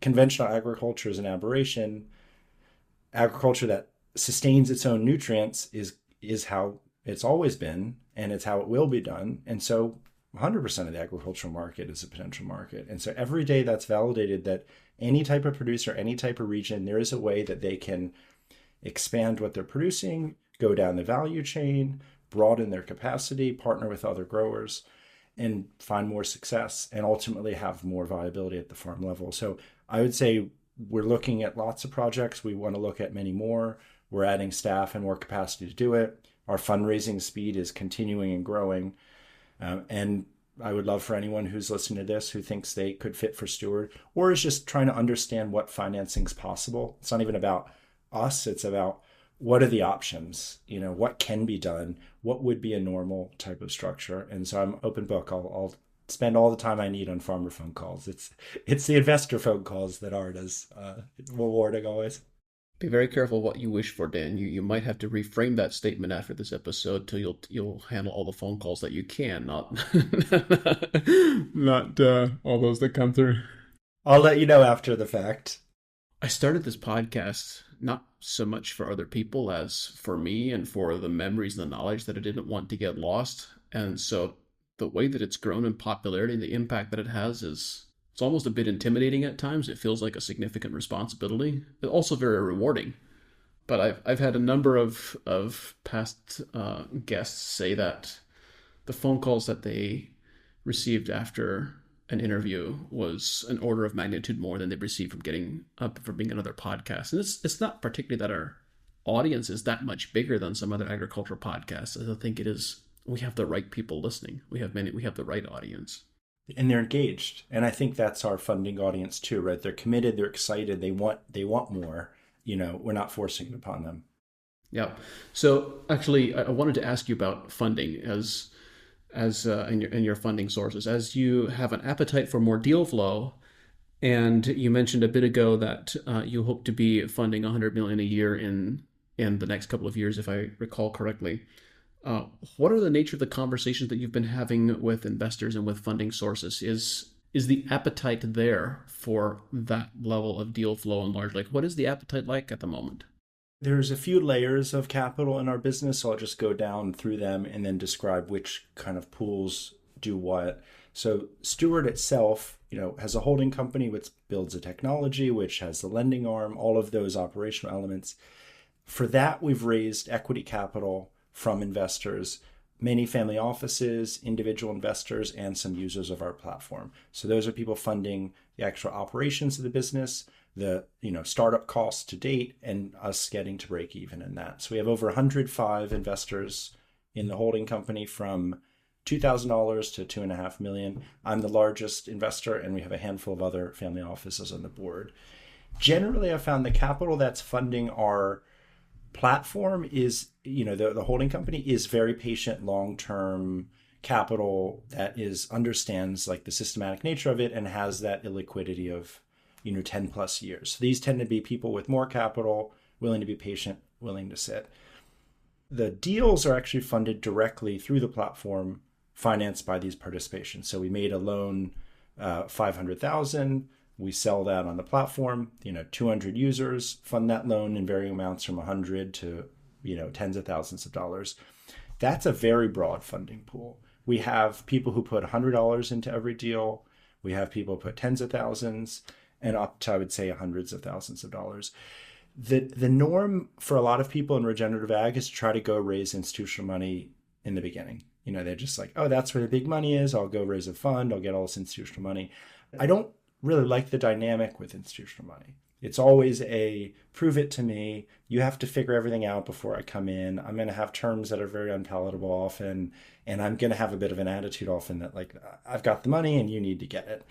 conventional agriculture is an aberration. Agriculture that sustains its own nutrients is how it's always been, and it's how it will be done. And so 100% of the agricultural market is a potential market. And so every day that's validated that any type of producer, any type of region, there is a way that they can expand what they're producing, go down the value chain, broaden their capacity, partner with other growers, and find more success and ultimately have more viability at the farm level. So I would say we're looking at lots of projects. We want to look at many more. We're adding staff and more capacity to do it. Our fundraising speed is continuing and growing. And I would love for anyone who's listening to this who thinks they could fit for Steward or is just trying to understand what financing is possible. It's not even about us. It's about what are the options, what can be done, what would be a normal type of structure. And so I'm open book. I'll spend all the time I need on farmer phone calls. It's the investor phone calls that aren't as rewarding always. Be very careful what you wish for, Dan. You might have to reframe that statement after this episode till you'll handle all the phone calls that you can, not not all those that come through. I'll let you know after the fact. I started this podcast not so much for other people as for me and for the memories and the knowledge that I didn't want to get lost. And so the way that it's grown in popularity, the impact that it has it's almost a bit intimidating at times. It feels like a significant responsibility, but also very rewarding. But I've had a number of past guests say that the phone calls that they received after an interview was an order of magnitude more than they received from being on other podcasts. And it's not particularly that our audience is that much bigger than some other agricultural podcasts. I think it is we have the right people listening. We have the right audience. And they're engaged. And I think that's our funding audience too, right? They're committed, they're excited, they want more. We're not forcing it upon them. Yeah. So actually, I wanted to ask you about funding as in your funding sources, as you have an appetite for more deal flow. And you mentioned a bit ago that you hope to be funding 100 million a year in the next couple of years, if I recall correctly. What are the nature of the conversations that you've been having with investors and with funding sources? Is the appetite there for that level of deal flow and large? Like, what is the appetite like at the moment? There's a few layers of capital in our business, so I'll just go down through them and then describe which kind of pools do what. So Steward itself, has a holding company which builds a technology, which has the lending arm, all of those operational elements. For that, we've raised equity capital from investors, many family offices, individual investors, and some users of our platform. So those are people funding the actual operations of the business, the startup costs to date, and us getting to break even in that. So we have over 105 investors in the holding company, from $2,000 to $2.5 million. I'm the largest investor, and we have a handful of other family offices on the board. Generally, I found the capital that's funding our platform is, the holding company is very patient, long-term capital that understands like the systematic nature of it and has that illiquidity of 10 plus years. So these tend to be people with more capital, willing to be patient, willing to sit. The deals are actually funded directly through the platform, financed by these participations. So we made a loan, $500,000. We sell that on the platform. 200 users fund that loan in varying amounts from 100 to tens of thousands of dollars. That's a very broad funding pool. We have people who put $100 into every deal. We have people who put tens of thousands, and up to, I would say, hundreds of thousands of dollars. The norm for a lot of people in regenerative ag is to try to go raise institutional money in the beginning. They're just like, oh, that's where the big money is. I'll go raise a fund. I'll get all this institutional money. I don't really like the dynamic with institutional money. It's always a prove it to me. You have to figure everything out before I come in. I'm going to have terms that are very unpalatable often, and I'm going to have a bit of an attitude often that like, I've got the money and you need to get it.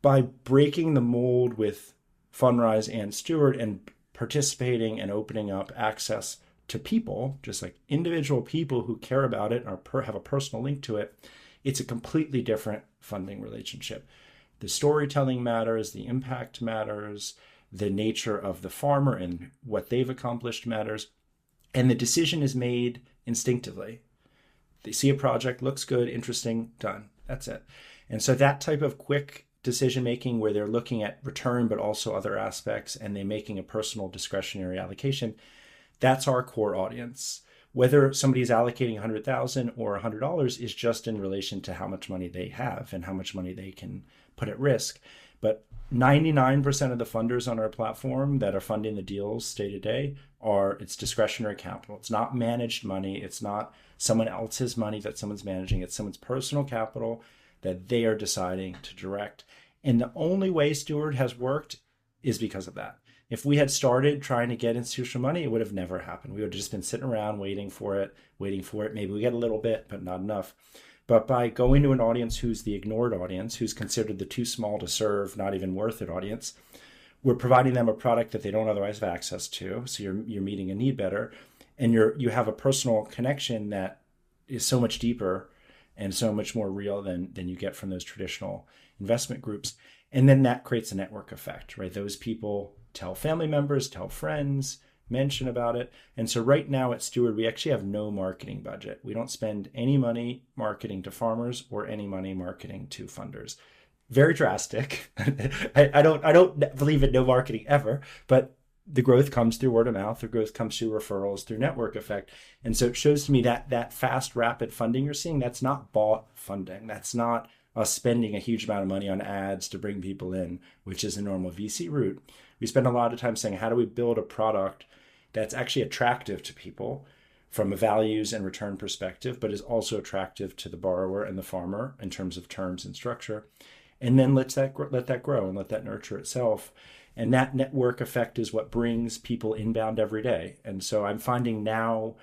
By breaking the mold with Fundrise and Steward and participating and opening up access to people, just like individual people who care about it or have a personal link to it, it's a completely different funding relationship. The storytelling matters, the impact matters, the nature of the farmer and what they've accomplished matters, and the decision is made instinctively. They see a project, looks good, interesting, done. That's it. And so that type of quick decision making where they're looking at return but also other aspects and they're making a personal discretionary allocation, that's our core audience. Whether somebody's allocating $100,000 or $100 is just in relation to how much money they have and how much money they can put at risk. But 99% of the funders on our platform that are funding the deals day to day it's discretionary capital. It's not managed money. It's not someone else's money that someone's managing. It's someone's personal capital that they are deciding to direct. And the only way Steward has worked is because of that. If we had started trying to get institutional money, it would have never happened. We would have just been sitting around waiting for it. Maybe we get a little bit, but not enough. But by going to an audience who's the ignored audience, who's considered the too small to serve, not even worth it audience, we're providing them a product that they don't otherwise have access to. So you're meeting a need better, and you have a personal connection that is so much deeper and so much more real than you get from those traditional investment groups. And then that creates a network effect, right? Those people tell family members, tell friends, mention about it. And so right now at Steward, we actually have no marketing budget. We don't spend any money marketing to farmers or any money marketing to funders. Very drastic. I don't believe in no marketing ever, but the growth comes through word of mouth. The growth comes through referrals, through network effect. And so it shows to me that fast, rapid funding you're seeing, that's not bought funding. That's not us spending a huge amount of money on ads to bring people in, which is a normal VC route. We spend a lot of time saying, how do we build a product that's actually attractive to people from a values and return perspective, but is also attractive to the borrower and the farmer in terms of terms and structure. And then let that grow and let that nurture itself. And that network effect is what brings people inbound every day. And so I'm finding now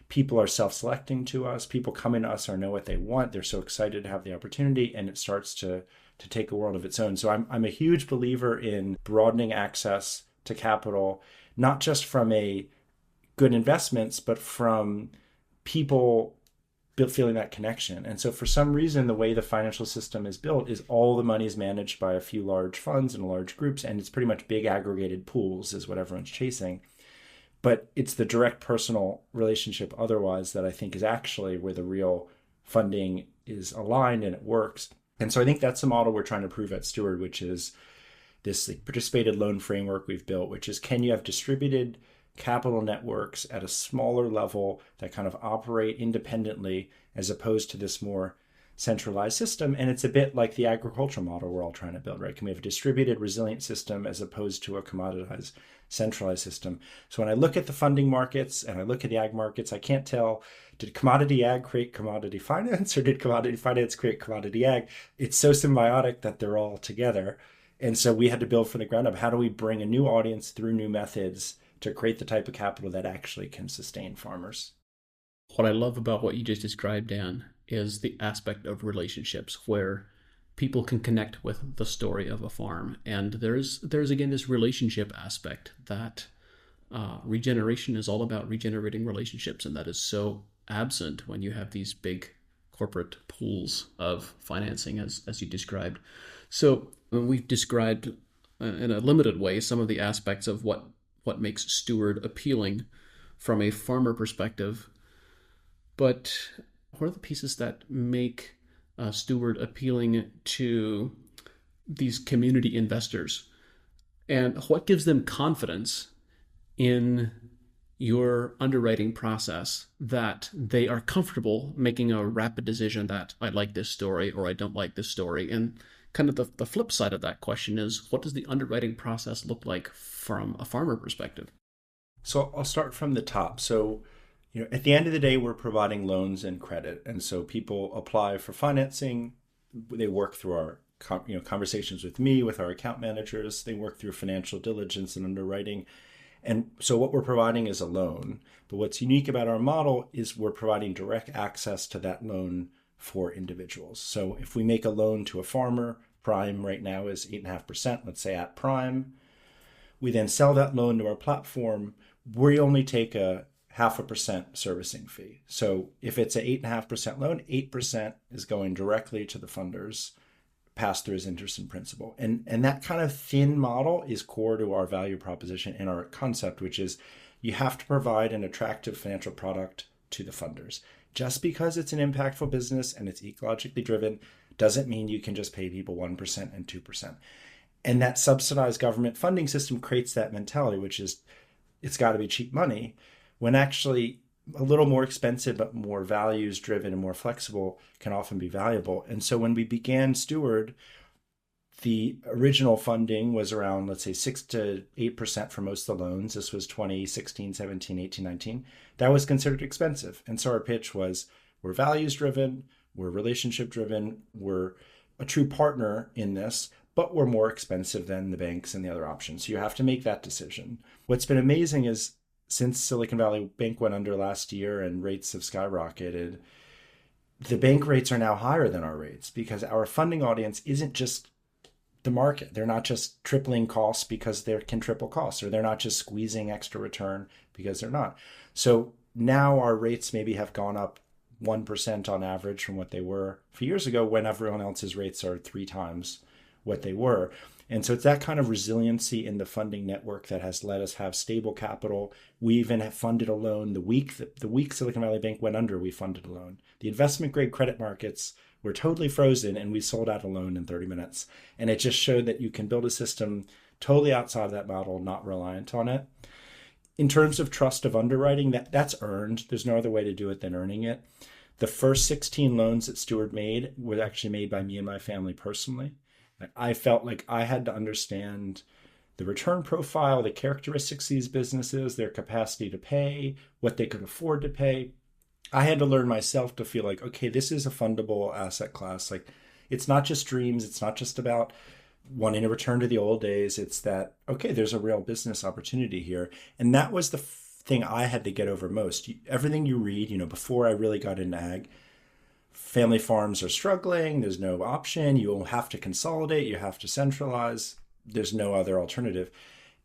People are self-selecting to us. People come into us or know what they want. They're so excited to have the opportunity, and it starts to take a world of its own. So I'm a huge believer in broadening access to capital, not just from a good investments, but from people feeling that connection. And so for some reason, the way the financial system is built is all the money is managed by a few large funds and large groups, and it's pretty much big aggregated pools is what everyone's chasing. But it's the direct personal relationship otherwise that I think is actually where the real funding is aligned and it works. And so I think that's the model we're trying to prove at Steward, which is this participated loan framework we've built, which is, can you have distributed capital networks at a smaller level that kind of operate independently as opposed to this more centralized system? And it's a bit like the agricultural model we're all trying to build, right? Can we have a distributed, resilient system as opposed to a commoditized, centralized system? So when I look at the funding markets and I look at the ag markets, I can't tell, did commodity ag create commodity finance, or did commodity finance create commodity ag? It's so symbiotic that they're all together. And so we had to build from the ground up. How do we bring a new audience through new methods to create the type of capital that actually can sustain farmers? What I love about what you just described, Dan, is the aspect of relationships where people can connect with the story of a farm. And there's again this relationship aspect that regeneration is all about, regenerating relationships, and that is so absent when you have these big corporate pools of financing, as you described. So we've described in a limited way some of the aspects of what makes Steward appealing from a farmer perspective. But what are the pieces that make Steward appealing to these community investors? And what gives them confidence in your underwriting process that they are comfortable making a rapid decision that I like this story or I don't like this story? And kind of the flip side of that question is, what does the underwriting process look like from a farmer perspective? So I'll start from the top. So, at the end of the day, we're providing loans and credit. And so people apply for financing. They work through our conversations with me, with our account managers. They work through financial diligence and underwriting. And so what we're providing is a loan. But what's unique about our model is we're providing direct access to that loan for individuals. So if we make a loan to a farmer, prime right now is 8.5%, let's say at prime. We then sell that loan to our platform. We only take a 0.5% servicing fee. So if it's an 8.5% loan, 8% is going directly to the funders, passed through as interest and principal. And that kind of thin model is core to our value proposition and our concept, which is you have to provide an attractive financial product to the funders. Just because it's an impactful business and it's ecologically driven doesn't mean you can just pay people 1% and 2%. And that subsidized government funding system creates that mentality, which is it's got to be cheap money, when actually a little more expensive but more values driven and more flexible can often be valuable. And so when we began Steward, the original funding was around, let's say, 6 to 8% for most of the loans. This was 2016, 17, 18, 19. That was considered expensive. And so our pitch was, we're values driven, we're relationship driven, we're a true partner in this, but we're more expensive than the banks and the other options. So you have to make that decision. What's been amazing is since Silicon Valley Bank went under last year and rates have skyrocketed, the bank rates are now higher than our rates because our funding audience isn't just the market. They're not just tripling costs because they can triple costs, or they're not just squeezing extra return because they're not. So now our rates maybe have gone up 1% on average from what they were a few years ago, when everyone else's rates are 3 times what they were. And so it's that kind of resiliency in the funding network that has let us have stable capital. We even have funded a loan the week Silicon Valley Bank went under. We funded a loan. The investment grade credit markets were totally frozen, and we sold out a loan in 30 minutes. And it just showed that you can build a system totally outside of that model, not reliant on it. In terms of trust of underwriting, that's earned. There's no other way to do it than earning it. The first 16 loans that Steward made were actually made by me and my family personally. I felt like I had to understand the return profile, the characteristics of these businesses, their capacity to pay, what they could afford to pay. I had to learn myself to feel like, okay, this is a fundable asset class. Like, it's not just dreams. It's not just about wanting to return to the old days. It's that, okay, there's a real business opportunity here. And that was the thing I had to get over most. Everything you read, before I really got into ag, family farms are struggling. There's no option. You have to consolidate. You have to centralize. There's no other alternative.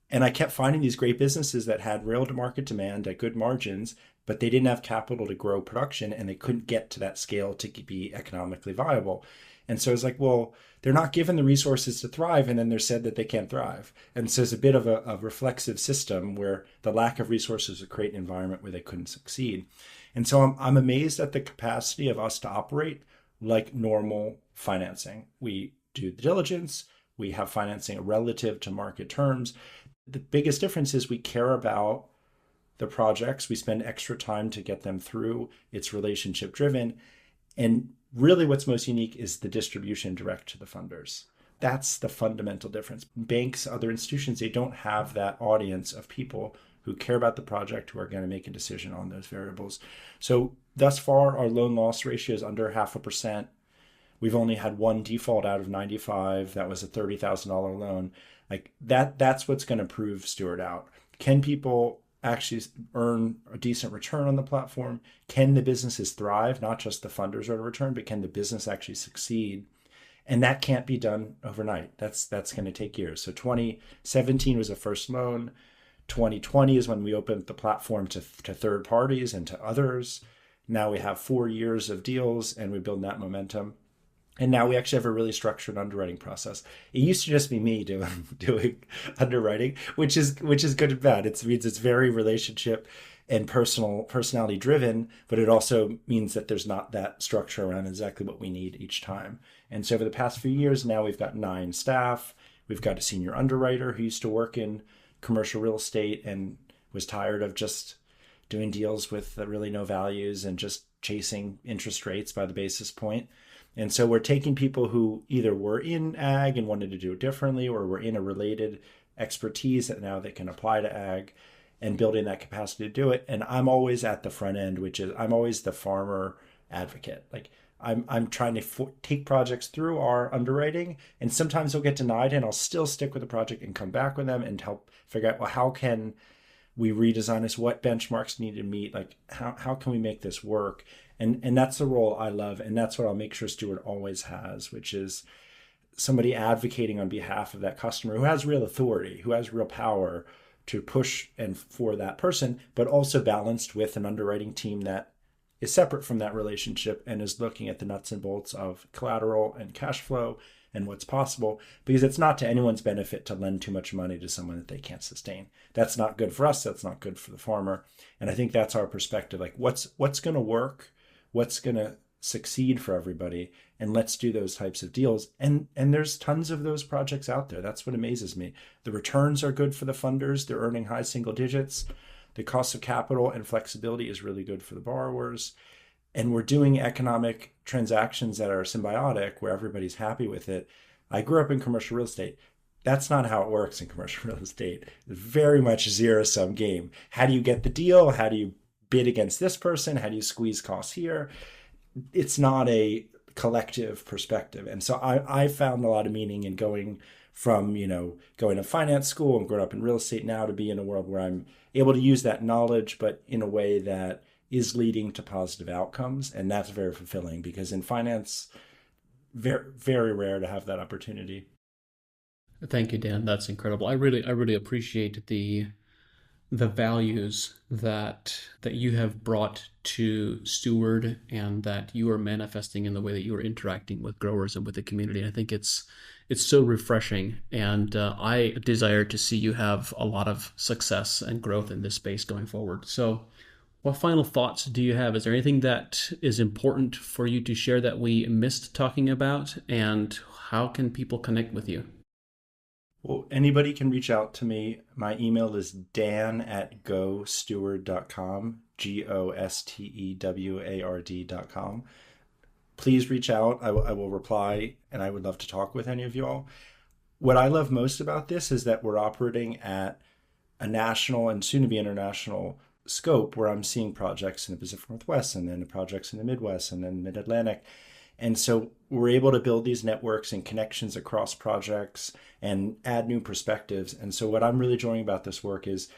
And I kept finding these great businesses that had real market demand at good margins, but they didn't have capital to grow production and they couldn't get to that scale to be economically viable. And so it's like, well, they're not given the resources to thrive, and then they're said that they can't thrive. And so it's a bit of a reflexive system where the lack of resources would create an environment where they couldn't succeed. And so I'm amazed at the capacity of us to operate like normal financing. We do the diligence, we have financing relative to market terms. The biggest difference is we care about the projects. We spend extra time to get them through. It's relationship driven. And really what's most unique is the distribution direct to the funders. That's the fundamental difference. Banks, other institutions, they don't have that audience of people who care about the project, who are going to make a decision on those variables. So thus far, our loan loss ratio is under 0.5%. We've only had one default out of 95. That was a $30,000 loan. Like that's what's going to prove Steward out. Can people actually earn a decent return on the platform? Can the businesses thrive? Not just the funders earn a return, but can the business actually succeed? And that can't be done overnight. That's going to take years. So 2017 was the first loan. 2020 is when we opened the platform to third parties and to others. Now we have 4 years of deals and we build that momentum. And now we actually have a really structured underwriting process. It used to just be me doing underwriting, which is good and bad. It means it's very relationship and personality driven, but it also means that there's not that structure around exactly what we need each time. And so over the past few years, now we've got 9 staff. We've got a senior underwriter who used to work in commercial real estate and was tired of just doing deals with really no values and just chasing interest rates by the basis point. And so we're taking people who either were in ag and wanted to do it differently, or were in a related expertise that now they can apply to ag, and building that capacity to do it. And I'm always at the front end, which is I'm always the farmer advocate. Like I'm trying to take projects through our underwriting, and sometimes they'll get denied, and I'll still stick with the project and come back with them and help figure out, well, how can we redesign this? What benchmarks need to meet? Like how can we make this work? And that's the role I love, and that's what I'll make sure Steward always has, which is somebody advocating on behalf of that customer who has real authority, who has real power to push and for that person, but also balanced with an underwriting team that is separate from that relationship and is looking at the nuts and bolts of collateral and cash flow and what's possible, because it's not to anyone's benefit to lend too much money to someone that they can't sustain. That's not good for us. That's not good for the farmer. And I think that's our perspective. Like what's going to work, what's going to succeed for everybody, and let's do those types of deals. And there's tons of those projects out there. That's what amazes me. The returns are good for the funders. They're earning high single digits. The cost of capital and flexibility is really good for the borrowers. And we're doing economic transactions that are symbiotic, where everybody's happy with it. I grew up in commercial real estate. That's not how it works in commercial real estate. It's very much a zero-sum game. How do you get the deal? How do you bid against this person? How do you squeeze costs here? It's not a collective perspective. And so I found a lot of meaning in going from, going to finance school and growing up in real estate now to be in a world where I'm able to use that knowledge, but in a way that is leading to positive outcomes. And that's very fulfilling, because in finance, very, very rare to have that opportunity. Thank you, Dan. That's incredible. I really appreciate the values that you have brought to Steward, and that you are manifesting in the way that you are interacting with growers and with the community. And I think it's so refreshing, and I desire to see you have a lot of success and growth in this space going forward. So what final thoughts do you have? Is there anything that is important for you to share that we missed talking about? And how can people connect with you? Well, anybody can reach out to me. My email is dan@gosteward.com, GOSTEWARD.com. Please reach out. I will reply, and I would love to talk with any of you all. What I love most about this is that we're operating at a national and soon to be international scope, where I'm seeing projects in the Pacific Northwest, and then projects in the Midwest, and then Mid-Atlantic. And so we're able to build these networks and connections across projects and add new perspectives. And so what I'm really enjoying about this work is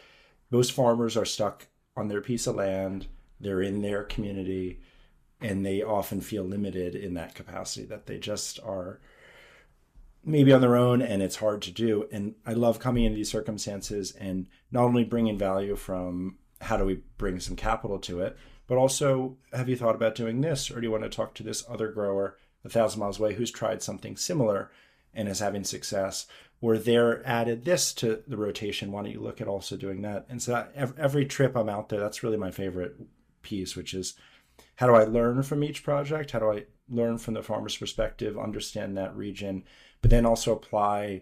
most farmers are stuck on their piece of land, they're in their community, and they often feel limited in that capacity, that they just are maybe on their own and it's hard to do. And I love coming into these circumstances and not only bringing value from how do we bring some capital to it, but also, have you thought about doing this? Or do you want to talk to this other grower 1,000 miles away who's tried something similar and is having success? Or they're added this to the rotation. Why don't you look at also doing that? And so every trip I'm out there, that's really my favorite piece, which is how do I learn from each project? How do I learn from the farmer's perspective, understand that region, but then also apply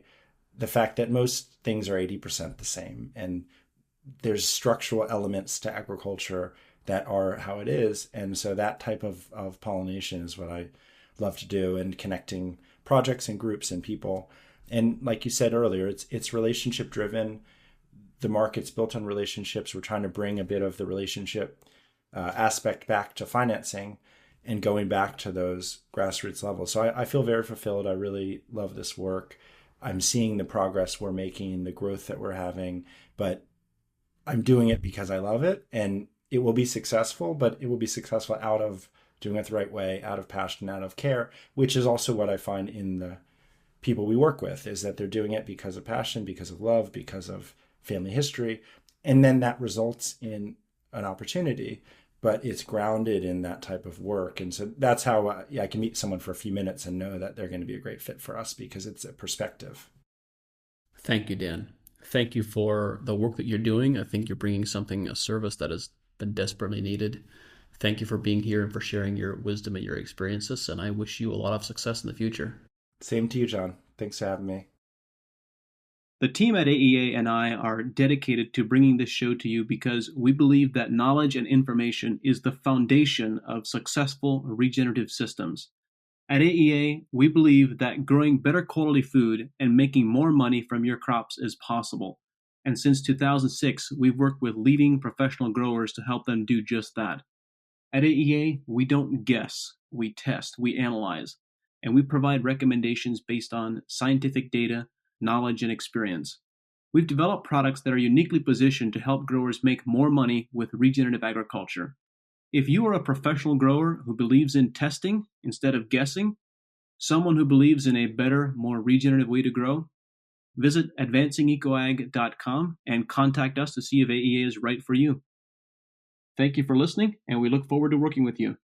the fact that most things are 80% the same. And there's structural elements to agriculture that are how it is. And so that type of pollination is what I love to do, and connecting projects and groups and people. And like you said earlier, it's relationship driven. The market's built on relationships. We're trying to bring a bit of the relationship aspect back to financing and going back to those grassroots levels. So I feel very fulfilled. I really love this work. I'm seeing the progress we're making, the growth that we're having, but I'm doing it because I love it, and it will be successful, but it will be successful out of doing it the right way, out of passion, out of care, which is also what I find in the people we work with, is that they're doing it because of passion, because of love, because of family history. And then that results in an opportunity, but it's grounded in that type of work. And so that's how I can meet someone for a few minutes and know that they're going to be a great fit for us, because it's a perspective. Thank you, Dan. Thank you for the work that you're doing. I think you're bringing a service that has been desperately needed. Thank you for being here and for sharing your wisdom and your experiences. And I wish you a lot of success in the future. Same to you, John. Thanks for having me. The team at AEA and I are dedicated to bringing this show to you because we believe that knowledge and information is the foundation of successful regenerative systems. At AEA, we believe that growing better quality food and making more money from your crops is possible. And since 2006, we've worked with leading professional growers to help them do just that. At AEA, we don't guess, we test, we analyze, and we provide recommendations based on scientific data, knowledge, and experience. We've developed products that are uniquely positioned to help growers make more money with regenerative agriculture. If you are a professional grower who believes in testing instead of guessing, someone who believes in a better, more regenerative way to grow, visit advancingecoag.com and contact us to see if AEA is right for you. Thank you for listening, and we look forward to working with you.